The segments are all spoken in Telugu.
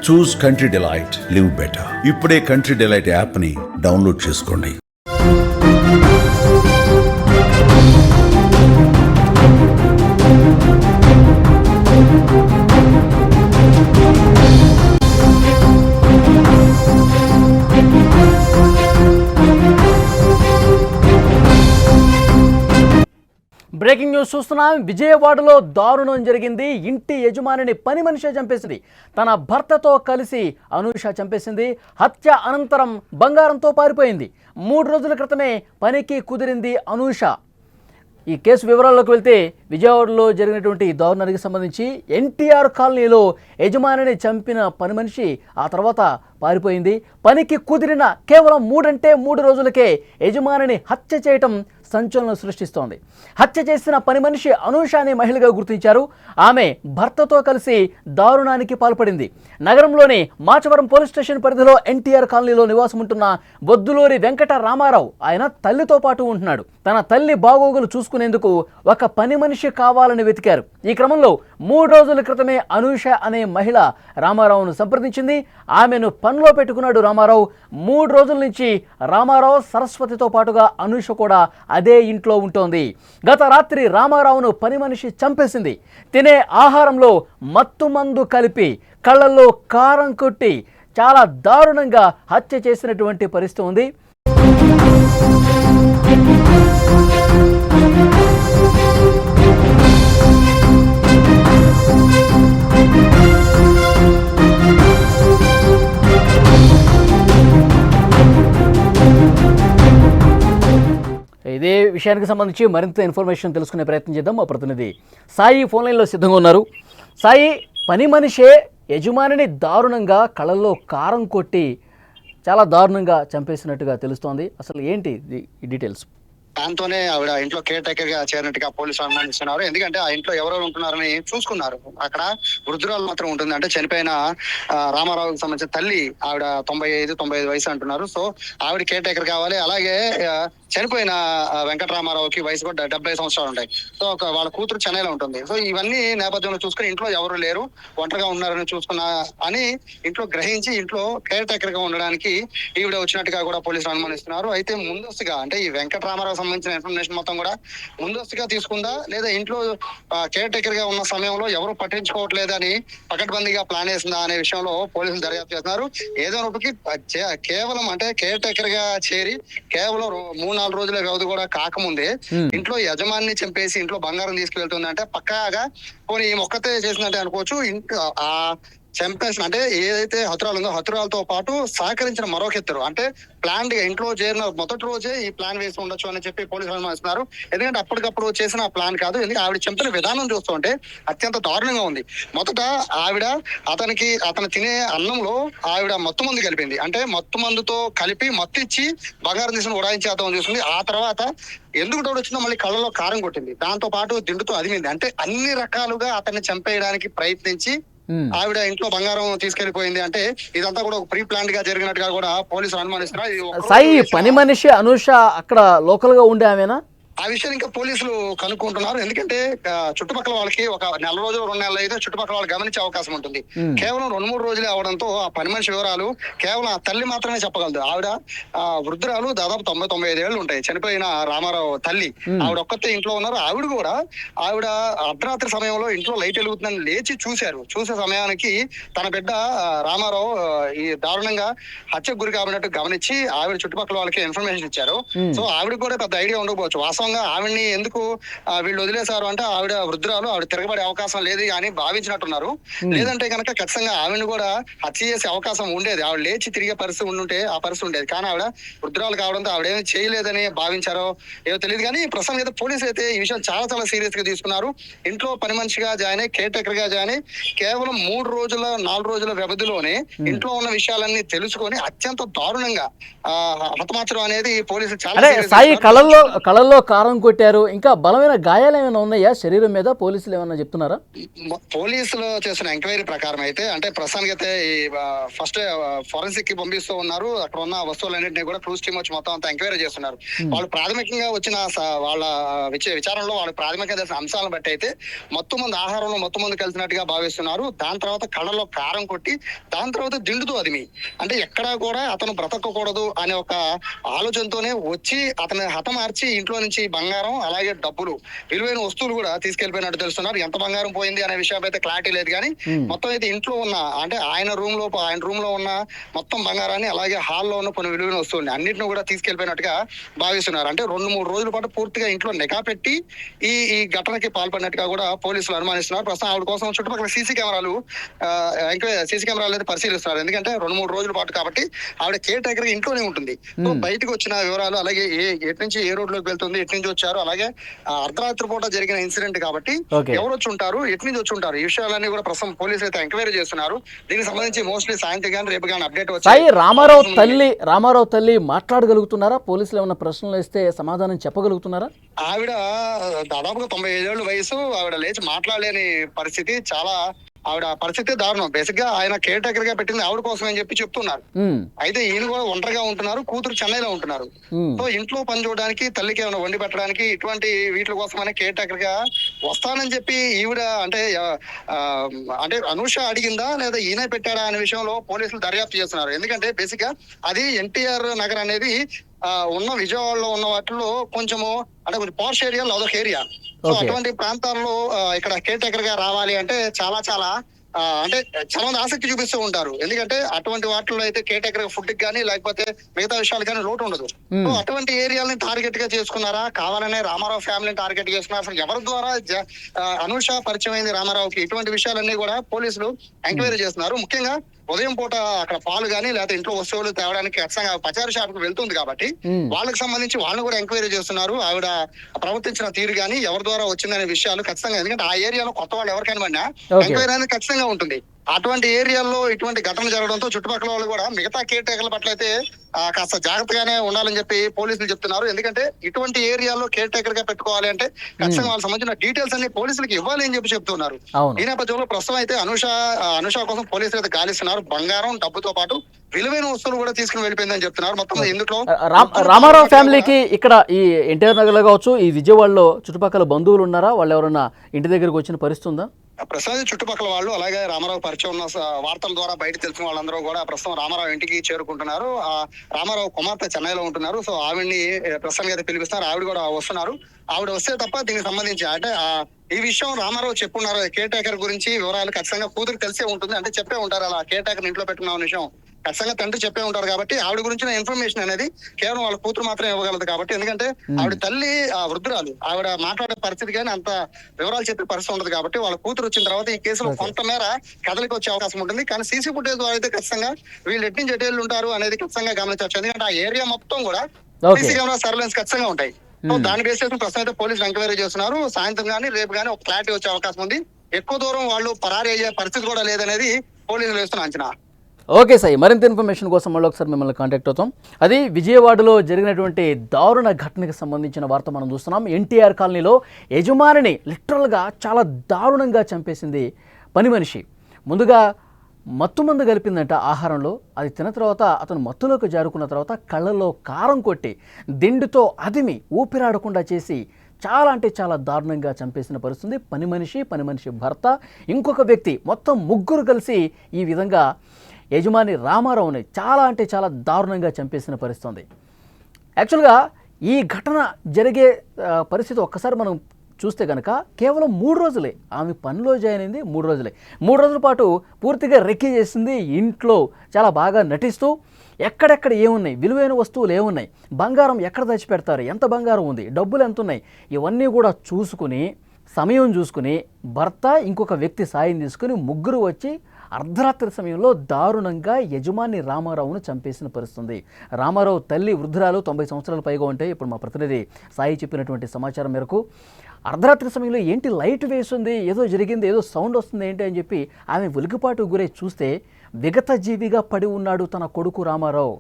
చూస్ కంట్రీ డిలైట్, లివ్ బెటర్. ఇప్పుడే కంట్రీ డిలైట్ యాప్ ని డౌన్లోడ్ చేసుకోండి. బ్రేకింగ్ న్యూస్ చూస్తున్నాం. విజయవాడలో దారుణం జరిగింది. ఇంటి యజమానిని పని మనిషి చంపేసింది. తన భర్తతో కలిసి అనూష చంపేసింది. హత్య అనంతరం బంగారంతో పారిపోయింది. 3 రోజుల క్రితమే పనికి కుదిరింది అనూష. ఈ కేసు వివరాల్లోకి వెళ్తే విజయవాడలో జరిగినటువంటి దారుణానికి సంబంధించి ఎన్టీఆర్ కాలనీలో యజమానిని చంపిన పని మనిషి ఆ తర్వాత పారిపోయింది. పనికి కుదిరిన కేవలం 3 రోజులకే యజమానిని హత్య చేయటం సంచలనం సృష్టిస్తోంది. హత్య చేసిన పని మనిషి అనూష అనే మహిళగా గుర్తించారు. ఆమె భర్తతో కలిసి దారుణానికి పాల్పడింది. నగరంలోని మాచవరం పోలీస్ స్టేషన్ పరిధిలో ఎన్టీఆర్ కాలనీలో నివాసం ఉంటున్న బొద్దులూరి వెంకట రామారావు ఆయన తల్లితో పాటు ఉంటున్నాడు. తన తల్లి బాగోగులు చూసుకునేందుకు ఒక పని మనిషి కావాలని వెతికారు. ఈ క్రమంలో 3 రోజుల క్రితమే అనూష అనే మహిళ రామారావును సంప్రదించింది. ఆమెను పనిలో పెట్టుకున్నాడు రామారావు. 3 రోజుల నుంచి రామారావు, సరస్వతితో పాటుగా అనూష కూడా అదే ఇంట్లో ఉంటోంది. గత రాత్రి రామారావును పని మనిషి చంపేసింది. తినే ఆహారంలో మత్తు మందు కలిపి కళ్ళల్లో కారం కొట్టి చాలా దారుణంగా హత్య చేసినటువంటి పరిస్థితి ఉంది. ఇదే విషయానికి సంబంధించి మరింత ఇన్ఫర్మేషన్ తెలుసుకునే ప్రయత్నం చేద్దాం. మా ప్రతినిధి సాయి ఫోన్ లైన్లో సిద్ధంగా ఉన్నారు. సాయి, పని మనిషే యజమానిని దారుణంగా కళ్ళల్లో కారం కొట్టి చాలా దారుణంగా చంపేసినట్టుగా తెలుస్తోంది. అసలు ఏంటి ఈ డీటెయిల్స్? దాంతోనే ఆవిడ ఇంట్లో కేర్ టేకర్ గా చేరినట్టుగా పోలీసులు అనుమానిస్తున్నారు. ఎందుకంటే ఆ ఇంట్లో ఎవరెవరు ఉంటున్నారని చూసుకున్నారు. అక్కడ వృద్ధురాలు మాత్రం ఉంటుంది. అంటే చనిపోయిన రామారావుకి సంబంధించిన తల్లి ఆవిడ 95 వయసు అంటున్నారు. సో ఆవిడ కేర్ టేకర్ కావాలి. అలాగే చనిపోయిన వెంకటరామారావుకి వయసు కూడా 70 సంవత్సరాలు ఉంటాయి. సో వాళ్ళ కూతురు చెన్నైలో ఉంటుంది. సో ఇవన్నీ నేపథ్యంలో చూసుకుని ఇంట్లో ఎవరు లేరు, ఒంటరిగా ఉన్నారని చూసుకున్నా అని ఇంట్లో గ్రహించి ఇంట్లో కేర్ టేకర్ గా ఉండడానికి ఈవిడ వచ్చినట్టుగా కూడా పోలీసులు అనుమానిస్తున్నారు. అయితే ముందస్తుగా అంటే ఈ వెంకటరామారావు సంబంధించిన ఇన్ఫర్మేషన్ మొత్తం కూడా ముందస్తుగా తీసుకుందా, లేదా ఇంట్లో కేర్ టేకర్ గా ఉన్న సమయంలో ఎవరు పట్టించుకోవట్లేదని పకడ్బందీగా ప్లాన్ వేసిందా అనే విషయంలో పోలీసులు దర్యాప్తు చేస్తున్నారు. ఏదోనప్పటికీ కేవలం అంటే కేర్ టేకర్ గా చేరి కేవలం 3-4 రోజుల వ్యవధి కూడా కాకముందే ఇంట్లో యజమాని చంపేసి ఇంట్లో బంగారం తీసుకువెళ్తుంది అంటే పక్కాగా పోనీ ఈ మొక్కతే చేసిందంటే అనుకోవచ్చు. ఇంట్లో ఆ చంపేసిన అంటే ఏదైతే హతురాలు ఉందో హతురాలతో పాటు సహకరించిన మరొకరు అంటే ప్లాన్ గా ఇంట్లో చేరిన మొదటి రోజే ఈ ప్లాన్ వేసి ఉండొచ్చు అని చెప్పి పోలీసులు అనుమానిస్తున్నారు. ఎందుకంటే అప్పటికప్పుడు చేసిన ప్లాన్ కాదు. ఎందుకంటే ఆవిడ చంపిన విధానం చూస్తుంటే అత్యంత దారుణంగా ఉంది. మొదట ఆవిడ అతను తినే అన్నంలో ఆవిడ మత్తు మందు కలిపింది. అంటే మత్తు మందుతో కలిపి మత్తు ఇచ్చి బంగారం తీసుకుని ఉడాయించేద్దామని చూస్తుంది. ఆ తర్వాత ఎందుకు డౌట్ వచ్చిందో మళ్ళీ కళ్ళలో కారం కొట్టింది. దాంతో పాటు దిండుతో అదిమింది. అంటే అన్ని రకాలుగా అతన్ని చంపేయడానికి ప్రయత్నించి ఆవిడ ఇంట్లో బంగారం తీసుకెళ్లిపోయింది. అంటే ఇదంతా కూడా ఒక ప్రీ ప్లాన్ గా జరిగినట్టుగా కూడా పోలీసులు అనుమానిస్తున్నారు. సాయి, పని మనిషి అనూష అక్కడ లోకల్ గా ఉండే ఆమెనా? ఆ విషయం ఇంకా పోలీసులు కనుక్కుంటున్నారు. ఎందుకంటే చుట్టుపక్కల వాళ్ళకి ఒక 4 రోజులు 2 నెలలు అయితే చుట్టుపక్కల వాళ్ళు గమనించే అవకాశం ఉంటుంది. కేవలం 2-3 రోజులే అవడంతో ఆ పని మనిషి వివరాలు కేవలం ఆ తల్లి మాత్రమే చెప్పగలదు. ఆవిడ వృద్ధురాలు, దాదాపు 90-95 ఏళ్ళు ఉంటాయి. చనిపోయిన రామారావు తల్లి ఆవిడ ఒక్కతే ఇంట్లో ఉన్నారు. ఆవిడ అర్ధరాత్రి సమయంలో ఇంట్లో లైట్ వెలుగుతుందని లేచి చూశారు. చూసే సమయానికి తన బిడ్డ రామారావు ఈ దారుణంగా హత్యకు గురి కాబడినట్టు గమనించి ఆవిడ చుట్టుపక్కల వాళ్ళకి ఇన్ఫర్మేషన్ ఇచ్చారు. సో ఆవిడ కూడా పెద్ద ఐడియా ఉండకపోవచ్చు. వాస్తవంగా ఆవిడ్ని ఎందుకు వీళ్ళు వదిలేశారు అంటే ఆవిడ వృద్ధురాలు, ఆవిడ తిరగబడే అవకాశం లేదు అని భావించినట్టున్నారు. లేదంటే కనుక ఖచ్చితంగా ఆవిడని కూడా హత్య చేసే అవకాశం ఉండేది. ఆవిడ లేచి తిరిగే పరిస్థితి ఉండుంటే ఆ పరిస్థితి ఉండేది. కానీ ఆవిడ వృద్ధురాలు కావడంతో ఆవిడేమీ చేయలేదని భావించారో ఏదో తెలియదు. కానీ ప్రస్తుతం అయితే పోలీసులు అయితే ఈ విషయం చాలా సీరియస్ గా తీసుకున్నారు. ఇంట్లో పని మనిషిగా జాయిన్ అయ్యి కేర్ టేకర్ గా జాయిన్ అయ్యి కేవలం 3-4 రోజుల వ్యవధిలోనే ఇంట్లో ఉన్న విషయాలన్నీ తెలుసుకొని అత్యంత దారుణంగా హతమార్చడం అనేది పోలీసులు చాలా సాయి, కళల్లో కారం కొట్టారు. ఇంకా బలమైన గాయాలు ఏమైనా ఉన్నాయా శరీరం మీద? పోలీసులు ఏమన్నా చెప్తున్నారా? పోలీసులు చేసిన ఎంక్వైరీ ప్రకారం అయితే అంటే ప్రస్తుతానికి అయితే ఈ ఫస్ట్ ఫోరెన్సిక్ కి పంపిస్తూ ఉన్నారు. అక్కడ ఉన్న వస్తువులన్నింటినీ కూడా క్రూజ్ టీమ్ వచ్చి మొత్తం అంతా ఎంక్వైరీ చేస్తున్నారు. వాళ్ళు ప్రాథమికంగా వచ్చిన వాళ్ళ విచారణలో వాళ్ళు ప్రాథమికంగా తెలిసిన అంశాలను బట్టి అయితే మొత్తం మంది ఆహారంలో మొత్తం మంది కలిసినట్టుగా భావిస్తున్నారు. దాని తర్వాత కళ్ళలో కారం కొట్టి దాని తర్వాత దిండుతో అదిమి అంటే ఎక్కడా కూడా అతను బ్రతకకూడదు అనే ఒక ఆలోచనతోనే వచ్చి అతని హతమార్చి ఇంట్లో నుంచి బంగారం అలాగే డబ్బులు విలువైన వస్తువులు కూడా తీసుకెళ్లిపోయినట్టు తెలుస్తున్నారు. ఎంత బంగారం పోయింది అనే విషయం అయితే క్లారిటీ లేదు కానీ మొత్తం అయితే ఇంట్లో ఉన్న అంటే ఆయన రూమ్ లో ఉన్న మొత్తం బంగారాన్ని అలాగే హాల్లో ఉన్న కొన్ని విలువైన వస్తువుల్ని అన్నింటిని కూడా తీసుకెళ్లిపోయినట్టుగా భావిస్తున్నారు. అంటే 2-3 రోజుల పాటు పూర్తిగా ఇంట్లో నిఘా పెట్టి ఈ ఘటనకి పాల్పడినట్టుగా కూడా పోలీసులు అనుమానిస్తున్నారు. ప్రస్తుతం ఆవిడ కోసం చుట్టుపక్కల సీసీ కెమెరాలు అయితే పరిశీలిస్తున్నారు. ఎందుకంటే 2-3 రోజుల పాటు కాబట్టి ఆవిడ కేర్ టేకర్ ఇంట్లోనే ఉంటుంది. సో బయటకు వచ్చిన వివరాలు అలాగే ఎటు నుంచి ఏ రోడ్ లోకి వెళ్తుంది, ఎటు నుంచి వచ్చారు, అలాగే అర్ధరాత్రి పూట జరిగిన ఇన్సిడెంట్ కాబట్టి ఎవరు వచ్చి ఉంటారు, ఎటు నుంచి వచ్చి ఉంటారు, ఈ విషయాలన్నీ కూడా ప్రస్తుతం పోలీసులు అయితే ఎంక్వైరీ చేస్తున్నారు. దీనికి సంబంధించి మోస్ట్లీ సాయంత్రం కానీ రేపు కానీ అప్డేట్ వచ్చాయి. రామారావు తల్లి మాట్లాడగలుగుతున్నారా? పోలీసులు ఏమన్నా ప్రశ్నలు వేస్తే సమాధానం చెప్పగలుగుతున్నారా? ఆవిడ దాదాపుగా 95 ఏళ్ళ వయసు. ఆవిడ లేచి మాట్లాడలేని పరిస్థితి. చాలా ఆవిడ పరిస్థితి దారుణం. బేసిక్ గా ఆయన కేర్ టేకర్ గా పెట్టింది ఆవిడ కోసం అని చెప్తున్నారు. అయితే ఈయన కూడా ఒంటరిగా ఉంటున్నారు, కూతురు చెన్నైలో ఉంటున్నారు. సో ఇంట్లో పని చూడడానికి, తల్లికి ఏమైనా వండి పెట్టడానికి ఇటువంటి వీటి కోసమనే కేర్ టేకర్ గా వస్తానని చెప్పి ఈవిడ అంటే అనూష అడిగిందా లేదా ఈయన పెట్టాడా అనే విషయంలో పోలీసులు దర్యాప్తు చేస్తున్నారు. ఎందుకంటే బేసిక్ గా అది ఎన్టీఆర్ నగర్ అనేది ఉన్న విజయవాడలో ఉన్న వాటిలో కొంచెము అంటే కొంచెం పాష్ ఏరియా, అదొక ఏరియా. సో అటువంటి ప్రాంతాల్లో ఇక్కడ కేర్ టేకర్ గా రావాలి అంటే చాలా అంటే చాలా మంది ఆసక్తి చూపిస్తూ ఉంటారు. ఎందుకంటే అటువంటి వాటిల్లో అయితే కేర్ టేకర్ ఫుడ్ కానీ లేకపోతే మిగతా విషయాలు కానీ లోటు ఉండదు. సో అటువంటి ఏరియాలని టార్గెట్ గా చేసుకున్నారా, కావాలనే రామారావు ఫ్యామిలీని టార్గెట్ చేసుకున్నారా, అసలు ఎవరి ద్వారా అనూష పరిచయం అయింది రామారావుకి, ఇటువంటి విషయాలన్నీ కూడా పోలీసులు ఎంక్వైరీ చేస్తున్నారు. ముఖ్యంగా ఉదయం పూట అక్కడ పాలు గానీ లేకపోతే ఇంట్లో వస్తువులు తేవడానికి ఖచ్చితంగా పచారీ షాప్ కు వెళ్తుంది కాబట్టి వాళ్ళకి సంబంధించి వాళ్ళని కూడా ఎంక్వైరీ చేస్తున్నారు. ఆవిడ ప్రవర్తించిన తీరు గానీ ఎవరి ద్వారా వచ్చిందనే విషయాలు ఖచ్చితంగా, ఎందుకంటే ఆ ఏరియాలో కొత్త వాళ్ళు ఎవరికైనా పడినా ఎంక్వైరీ అనేది ఖచ్చితంగా ఉంటుంది. అటువంటి ఏరియాల్లో ఇటువంటి ఘటన జరగడంతో చుట్టుపక్కల వాళ్ళు కూడా మిగతా కేర్ టేకర్ల పట్ల అయితే కాస్త జాగ్రత్తగానే ఉండాలని చెప్పి పోలీసులు చెప్తున్నారు. ఎందుకంటే ఇటువంటి ఏరియాలో కేర్ టేకర్ గా పెట్టుకోవాలి అంటే ఖచ్చితంగా వాళ్ళకి సంబంధించిన డీటెయిల్స్ అన్ని పోలీసులకు ఇవ్వాలి అని చెప్తున్నారు. ఈ నేపథ్యంలో ప్రస్తుతం అయితే అనుష కోసం పోలీసులు అయితే గాలిస్తున్నారు. బంగారం, డబ్బుతో పాటు విలువైన వస్తువులు కూడా తీసుకుని వెళ్ళిపోయిందని చెప్తున్నారు. మొత్తం ఇందులో రామారావు ఫ్యామిలీకి ఇక్కడ ఈ ఎన్టీఆర్ నగర్ లో కావచ్చు, ఈ విజయవాడలో చుట్టుపక్కల బంధువులు ఉన్నారా? వాళ్ళు ఎవరన్నా ఇంటి దగ్గరకు వచ్చిన పరిస్థితి ఉందా? ప్రస్తుతం చుట్టుపక్కల వాళ్ళు అలాగే రామారావు పరిచయం ఉన్న వార్తల ద్వారా బయట తెలిసిన వాళ్ళందరూ కూడా ప్రస్తుతం రామారావు ఇంటికి చేరుకుంటున్నారు. రామారావు కుమార్తె చెన్నైలో ఉంటున్నారు. సో ఆవిడ్ని ప్రస్తుతానికి అయితే పిలిపిస్తున్నారు. ఆవిడ కూడా వస్తున్నారు. ఆవిడ వస్తే తప్ప దీనికి సంబంధించి అంటే ఈ విషయం రామారావు చెప్పున్నారు. కేర్ టేకర్ గురించి వివరాలు ఖచ్చితంగా కూతురు తెలిసే ఉంటుంది, అంటే చెప్పే ఉంటారు. అలా కేర్ టేకర్ ఇంట్లో పెట్టుకున్న విషయం ఖచ్చితంగా తండ్రి చెప్పే ఉంటారు కాబట్టి ఆవిడ గురించిన ఇన్ఫర్మేషన్ అనేది కేవలం వాళ్ళ కూతురు మాత్రమే ఇవ్వగలదు. కాబట్టి ఎందుకంటే ఆవిడ తల్లి వృద్ధురాలు, ఆవిడ మాట్లాడే పరిస్థితి కానీ అంత వివరాలు చెప్పే పరిస్థితి ఉండదు. కాబట్టి వాళ్ళ కూతురు వచ్చిన తర్వాత ఈ కేసులో కొంతమేర కదలికి వచ్చే అవకాశం ఉంటుంది. కానీ సీసీ ఫుటేజ్ ద్వారా అయితే ఖచ్చితంగా వీళ్ళు ఎట్టి నుంచి ఎటు ఉంటారు అనేది ఖచ్చితంగా గమనించవచ్చు. ఎందుకంటే ఆ ఏరియా మొత్తం కూడా సీసీ కెమెరా సర్వేలెన్స్ ఖచ్చితంగా ఉంటాయి. సో దాని బేస్ చేసుకుని ప్రస్తుతం అయితే పోలీసులు ఎంక్వైరీ చేస్తున్నారు. సాయంత్రం కానీ రేపు కానీ ఒక క్లారిటీ వచ్చే అవకాశం ఉంది. ఎక్కువ దూరం వాళ్ళు పరారీ అయ్యే పరిస్థితి కూడా లేదనేది పోలీసులు వేస్తున్న అంచనా. ఓకే సాయి, మరింత ఇన్ఫర్మేషన్ కోసం మళ్ళీ ఒకసారి మిమ్మల్ని కాంటాక్ట్ అవుతాం. అది విజయవాడలో జరిగినటువంటి దారుణ ఘటనకు సంబంధించిన వార్త మనం చూస్తున్నాం. ఎన్టీఆర్ కాలనీలో యజమానిని లిటరల్గా చాలా దారుణంగా చంపేసింది పని మనిషి. ముందుగా మత్తుమందు కలిపిందంట ఆహారంలో. అది తిన్న తర్వాత అతను మత్తులోకి జారుకున్న తర్వాత కళ్ళల్లో కారం కొట్టి దిండుతో అదిమి ఊపిరాడకుండా చేసి చాలా అంటే చాలా దారుణంగా చంపేసిన పరిస్థితి. పని మనిషి భర్త, ఇంకొక వ్యక్తి, మొత్తం ముగ్గురు కలిసి ఈ విధంగా యజమాని రామారావుని చాలా అంటే చాలా దారుణంగా చంపేసిన పరిస్థితి. యాక్చువల్గా ఈ ఘటన జరిగే పరిస్థితి ఒక్కసారి మనం చూస్తే కనుక కేవలం 3 రోజులే ఆమె పనిలో జాయిన్ అయింది. 3 రోజులే, 3 రోజుల పాటు పూర్తిగా రెక్కి చేసింది. ఇంట్లో చాలా బాగా నటిస్తూ ఎక్కడెక్కడ ఏమున్నాయి, విలువైన వస్తువులు ఏమున్నాయి, బంగారం ఎక్కడ దాచిపెడతారు, ఎంత బంగారం ఉంది, డబ్బులు ఎంత ఉన్నాయి, ఇవన్నీ కూడా చూసుకుని సమయం చూసుకుని భర్త ఇంకొక వ్యక్తి సాయం తీసుకుని ముగ్గురు వచ్చి అర్ధరాత్రి సమయంలో దారుణంగా యజమాని రామారావును చంపేసిన పరిస్థితుంది. రామారావు తల్లి వృద్ధురాలు, 90 సంవత్సరాలు పైగా ఉంటాయి. ఇప్పుడు మా ప్రతినిధి సాయి చెప్పినటువంటి సమాచారం మేరకు అర్ధరాత్రి సమయంలో ఏంటి లైట్ వేస్తుంది, ఏదో జరిగింది, ఏదో సౌండ్ వస్తుంది ఏంటి అని చెప్పి ఆమె ఉలికిపాటు గురై చూస్తే విగత జీవిగా పడి ఉన్నాడు తన కొడుకు రామారావు.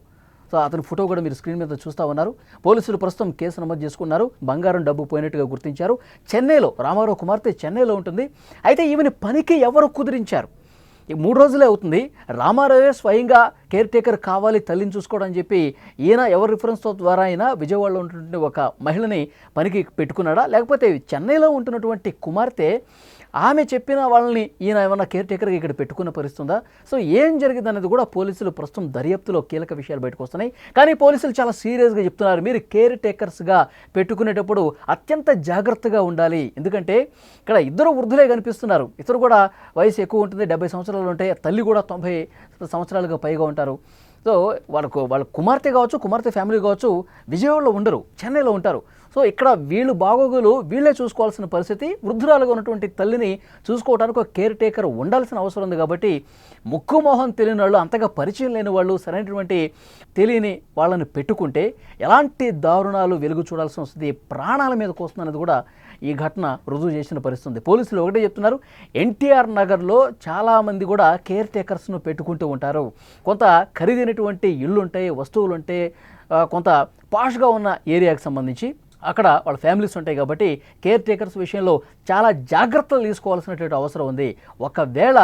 సో అతని ఫోటో కూడా మీరు స్క్రీన్ మీద చూస్తూ ఉన్నారు. పోలీసులు ప్రస్తుతం కేసు నమోదు చేసుకున్నారు. బంగారం డబ్బు పోయినట్టుగా గుర్తించారు. చెన్నైలో రామారావు కుమార్తె చెన్నైలో ఉంటుంది. అయితే ఈమెని పనికి ఎవరు కుదిరించారు? ఈ 3 రోజులే అవుతుంది. రామారావే స్వయంగా కేర్ టేకర్ కావాలి తల్లిని చూసుకోవడం అని చెప్పి ఈయన ఎవరి రిఫరెన్స్తో ద్వారా అయినా విజయవాడలో ఉంటున్న ఒక మహిళని పనికి పెట్టుకున్నాడా, లేకపోతే చెన్నైలో ఉంటున్నటువంటి కుమార్తె ఆమె చెప్పిన వాళ్ళని ఈయన ఏమన్నా కేర్ టేకర్గా ఇక్కడ పెట్టుకున్న పరిస్థితి ఉందా? సో ఏం జరిగింది అనేది కూడా పోలీసులు ప్రస్తుతం దర్యాప్తులో కీలక విషయాలు బయటకు వస్తున్నాయి. కానీ పోలీసులు చాలా సీరియస్గా చెప్తున్నారు, మీరు కేర్ టేకర్స్గా పెట్టుకునేటప్పుడు అత్యంత జాగ్రత్తగా ఉండాలి. ఎందుకంటే ఇక్కడ ఇద్దరు వృద్ధులే కనిపిస్తున్నారు. ఇద్దరు కూడా వయసు ఎక్కువ ఉంటుంది, 70 సంవత్సరాలు ఉంటాయి. తల్లి కూడా 90 సంవత్సరాలుగా పైగా ఉంటారు. సో వాళ్ళ కుమార్తె కావచ్చు, కుమార్తె ఫ్యామిలీ కావచ్చు, విజయవాడలో ఉండరు, చెన్నైలో ఉంటారు. సో ఇక్కడ వీళ్ళు బాగోగులు వీళ్ళే చూసుకోవాల్సిన పరిస్థితి. వృద్ధురాలుగా ఉన్నటువంటి తల్లిని చూసుకోవడానికి ఒక కేర్ టేకర్ ఉండాల్సిన అవసరం ఉంది. కాబట్టి ముక్కు మొహం తెలియని వాళ్ళు, అంతగా పరిచయం లేని వాళ్ళు, సరైనటువంటి తెలియని వాళ్ళని పెట్టుకుంటే ఎలాంటి దారుణాలు వెలుగు చూడాల్సి వస్తుంది, ప్రాణాల మీదకి వస్తుంది అనేది కూడా ఈ ఘటన రుజువు చేసిన పరిస్థితి. పోలీసులు ఒకటే చెప్తున్నారు, ఎన్టీఆర్ నగర్లో చాలామంది కూడా కేర్ టేకర్స్ను పెట్టుకుంటూ ఉంటారు. కొంత ఖరీదైనటువంటి ఇళ్ళు ఉంటాయి, వస్తువులు ఉంటాయి, కొంత పాష్గా ఉన్న ఏరియాకి సంబంధించి అక్కడ వాళ్ళ ఫ్యామిలీస్ ఉంటాయి. కాబట్టి కేర్ టేకర్స్ విషయంలో చాలా జాగ్రత్తలు తీసుకోవాల్సినటువంటి అవసరం ఉంది. ఒకవేళ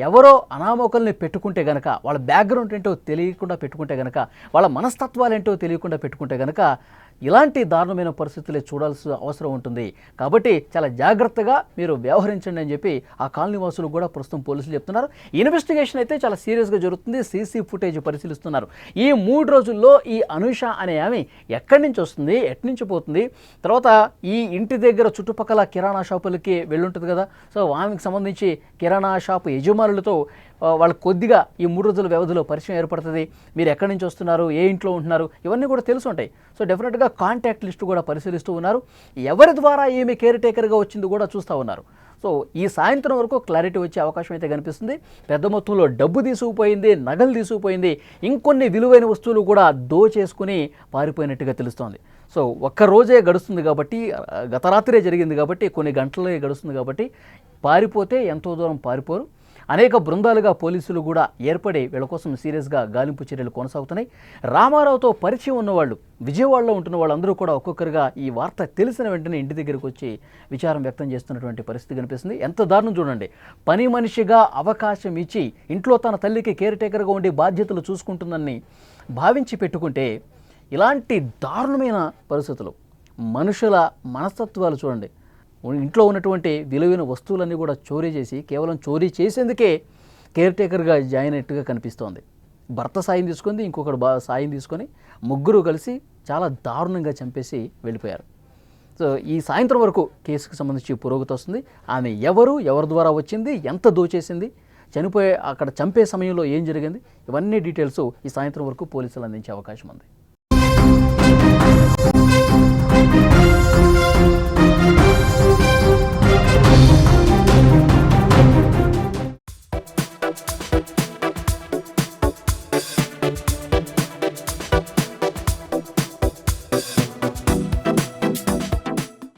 ఎవరో అనామకుల్ని పెట్టుకుంటే గనక, వాళ్ళ బ్యాక్గ్రౌండ్ ఏంటో తెలియకుండా పెట్టుకుంటే గనక, వాళ్ళ మనస్తత్వాలు ఏంటో తెలియకుండా పెట్టుకుంటే గనక ఇలాంటి దారుణమైన పరిస్థితులే చూడాల్సిన అవసరం ఉంటుంది. కాబట్టి చాలా జాగ్రత్తగా మీరు వ్యవహరించండి అని చెప్పి ఆ కాలనీ వాసులు కూడా ప్రస్తుతం పోలీసులు చెప్తున్నారు. ఇన్వెస్టిగేషన్ అయితే చాలా సీరియస్గా జరుగుతుంది. సీసీ ఫుటేజ్ పరిశీలిస్తున్నారు. ఈ 3 రోజుల్లో ఈ అనూష అనే ఆమె ఎక్కడి నుంచి వస్తుంది, ఎటు నుంచి పోతుంది, తర్వాత ఈ ఇంటి దగ్గర చుట్టుపక్కల కిరాణా షాపులకి వెళ్ళుంటుంది కదా. సో ఆమెకు సంబంధించి కిరాణా షాపు యజమానులతో వాళ్ళకి కొద్దిగా ఈ 3 రోజుల వ్యవధిలో పరిచయం ఏర్పడుతుంది. మీరు ఎక్కడి నుంచి వస్తున్నారు, ఏ ఇంట్లో ఉంటున్నారు, ఇవన్నీ కూడా తెలిసి ఉంటాయి. సో డెఫినెట్గా కాంటాక్ట్ లిస్ట్ కూడా పరిశీలిస్తూ ఉన్నారు. ఎవరి ద్వారా ఈమె కేర్ టేకర్గా వచ్చింది కూడా చూస్తూ ఉన్నారు. సో ఈ సాయంత్రం వరకు క్లారిటీ వచ్చే అవకాశం అయితే కనిపిస్తుంది. పెద్ద మొత్తంలో డబ్బు తీసుకుపోయింది, నగలు తీసుకుపోయింది, ఇంకొన్ని విలువైన వస్తువులు కూడా దోచేసుకుని పారిపోయినట్టుగా తెలుస్తోంది. సో ఒక్క రోజే గడుస్తుంది కాబట్టి, గత రాత్రే జరిగింది కాబట్టి, కొన్ని గంటలే గడుస్తుంది కాబట్టి పారిపోతే ఎంతో దూరం పారిపోరు. అనేక బృందాలుగా పోలీసులు కూడా ఏర్పడి వీళ్ళ కోసం సీరియస్గా గాలింపు చర్యలు కొనసాగుతున్నాయి. రామారావుతో పరిచయం ఉన్నవాళ్ళు, విజయవాడలో ఉంటున్న వాళ్ళందరూ కూడా ఒక్కొక్కరుగా ఈ వార్త తెలిసిన వెంటనే ఇంటి దగ్గరికి వచ్చి విచారం వ్యక్తం చేస్తున్నటువంటి పరిస్థితి కనిపిస్తుంది. ఎంత దారుణం చూడండి. పని మనిషిగా అవకాశం ఇచ్చి ఇంట్లో తన తల్లికి కేర్ టేకర్గా ఉండి బాధ్యతలు చూసుకుంటుందని భావించి పెట్టుకుంటే ఇలాంటి దారుణమైన పరిస్థితులు, మనుషుల మనస్తత్వాలు చూడండి. ఇంట్లో ఉన్నటువంటి విలువైన వస్తువులన్నీ కూడా చోరీ చేసి, కేవలం చోరీ చేసేందుకే కేర్ టేకర్గా జాయిన్ అయినట్టుగా కనిపిస్తోంది. భర్త సాయం తీసుకుంది, ఇంకొకడు సాయం తీసుకొని ముగ్గురు కలిసి చాలా దారుణంగా చంపేసి వెళ్ళిపోయారు. సో ఈ సాయంత్రం వరకు కేసుకు సంబంధించి పురోగతి వస్తుంది. ఆమె ఎవరి ద్వారా వచ్చింది, ఎంత దోచేసింది, అక్కడ చంపే సమయంలో ఏం జరిగింది, ఇవన్నీ డీటెయిల్స్ ఈ సాయంత్రం వరకు పోలీసులు అందించే అవకాశం ఉంది.